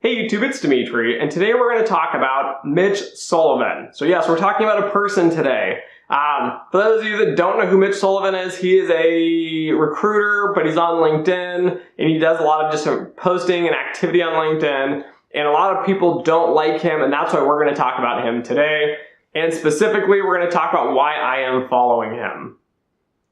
Hey YouTube, it's Dimitri, and today we're going to talk about Mitch Sullivan. So yes, we're talking about a person today. For those of you that don't know who Mitch Sullivan is, he is a recruiter, but he's on LinkedIn, and he does a lot of just posting and activity on LinkedIn, and a lot of people don't like him, and that's why we're going to talk about him today. And specifically, we're going to talk about why I am following him.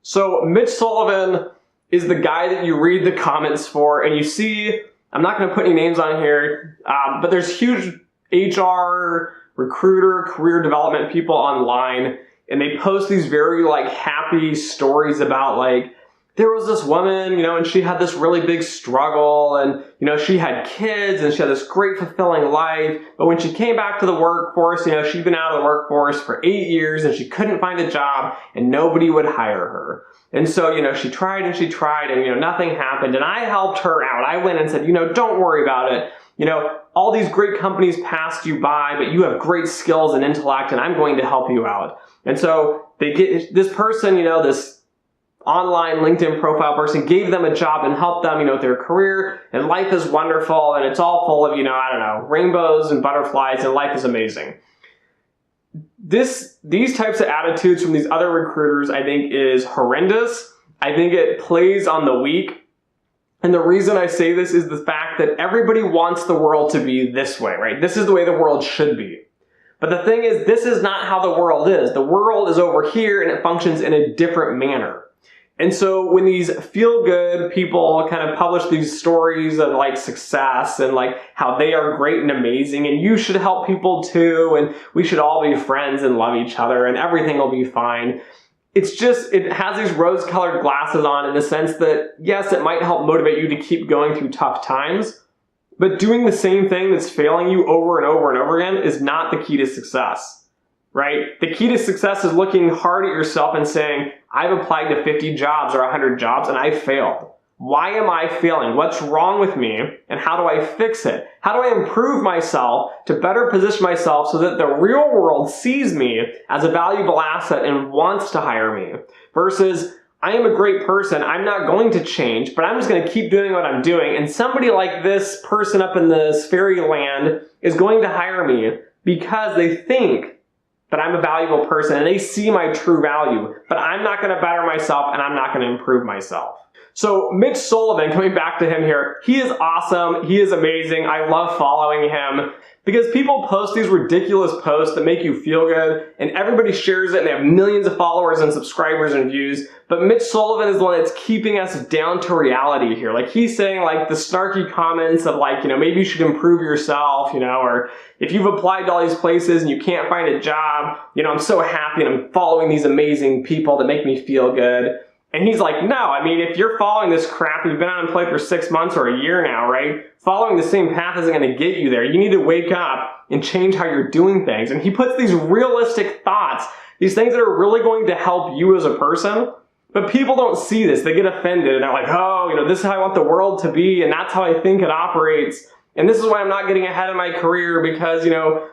So Mitch Sullivan is the guy that you read the comments for, and you see, I'm not going to put any names on here, but there's huge HR, recruiter, career development people online, and they post these very happy stories about there was this woman, and she had this really big struggle, and she had kids and she had this great fulfilling life, but when she came back to the workforce, she'd been out of the workforce for 8 years and she couldn't find a job and nobody would hire her. And so, she tried and she tried and, nothing happened. And I helped her out. I went and said, don't worry about it. All these great companies passed you by, but you have great skills and intellect and I'm going to help you out. And so they get this person, this online LinkedIn profile person gave them a job and helped them, with their career, and life is wonderful and it's all full of, rainbows and butterflies and life is amazing. These types of attitudes from these other recruiters, I think, is horrendous. I think it plays on the weak. And the reason I say this is the fact that everybody wants the world to be this way, right? This is the way the world should be. But the thing is, this is not how the world is. The world is over here and it functions in a different manner. And so when these feel-good people kind of publish these stories of success and how they are great and amazing and you should help people too and we should all be friends and love each other and everything will be fine. It has these rose-colored glasses on in the sense that, yes, it might help motivate you to keep going through tough times, but doing the same thing that's failing you over and over and over again is not the key to success. Right? The key to success is looking hard at yourself and saying, I've applied to 50 jobs or 100 jobs and I failed. Why am I failing? What's wrong with me? And how do I fix it? How do I improve myself to better position myself so that the real world sees me as a valuable asset and wants to hire me? Versus, I am a great person, I'm not going to change, but I'm just going to keep doing what I'm doing. And somebody like this person up in this fairyland is going to hire me because they think that I'm a valuable person and they see my true value, but I'm not going to better myself and I'm not going to improve myself. So Mitch Sullivan, coming back to him here, he is awesome. He is amazing. I love following him because people post these ridiculous posts that make you feel good and everybody shares it and they have millions of followers and subscribers and views. But Mitch Sullivan is the one that's keeping us down to reality here. He's saying the snarky comments of maybe you should improve yourself, or if you've applied to all these places and you can't find a job, I'm so happy and I'm following these amazing people that make me feel good. And he's like, no, if you're following this crap, you've been unemployed for 6 months or a year now, right? Following the same path isn't going to get you there. You need to wake up and change how you're doing things. And he puts these realistic thoughts, these things that are really going to help you as a person. But people don't see this. They get offended and they're like, oh, this is how I want the world to be. And that's how I think it operates. And this is why I'm not getting ahead in my career because,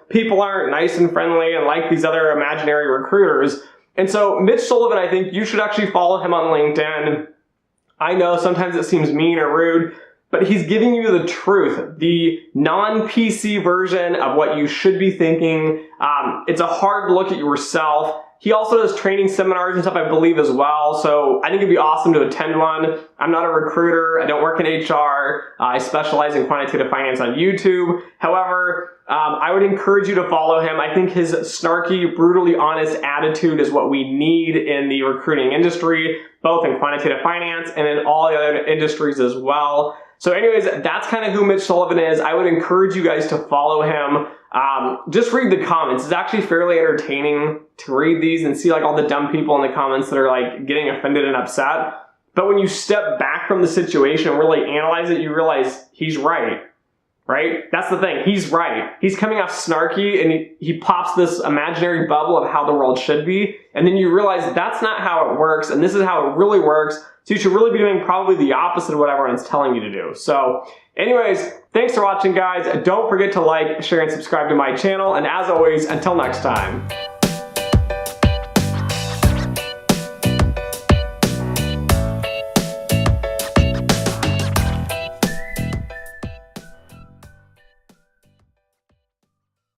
people aren't nice and friendly and like these other imaginary recruiters. And so Mitch Sullivan, I think you should actually follow him on LinkedIn. I know sometimes it seems mean or rude, but he's giving you the truth, the non-PC version of what you should be thinking. It's a hard look at yourself. He also does training seminars and stuff, I believe, as well. So I think it'd be awesome to attend one. I'm not a recruiter. I don't work in HR. I specialize in quantitative finance on YouTube. However, I would encourage you to follow him. I think his snarky, brutally honest attitude is what we need in the recruiting industry, both in quantitative finance and in all the other industries as well. So anyways, that's kind of who Mitch Sullivan is. I would encourage you guys to follow him. Just read the comments. It's actually fairly entertaining to read these and see all the dumb people in the comments that are getting offended and upset. But when you step back from the situation and really analyze it, you realize he's right. Right? That's the thing. He's right. He's coming off snarky and he pops this imaginary bubble of how the world should be. And then you realize that's not how it works and this is how it really works. So you should really be doing probably the opposite of what everyone's telling you to do. So anyways, thanks for watching, guys. Don't forget to like, share, and subscribe to my channel. And as always, until next time.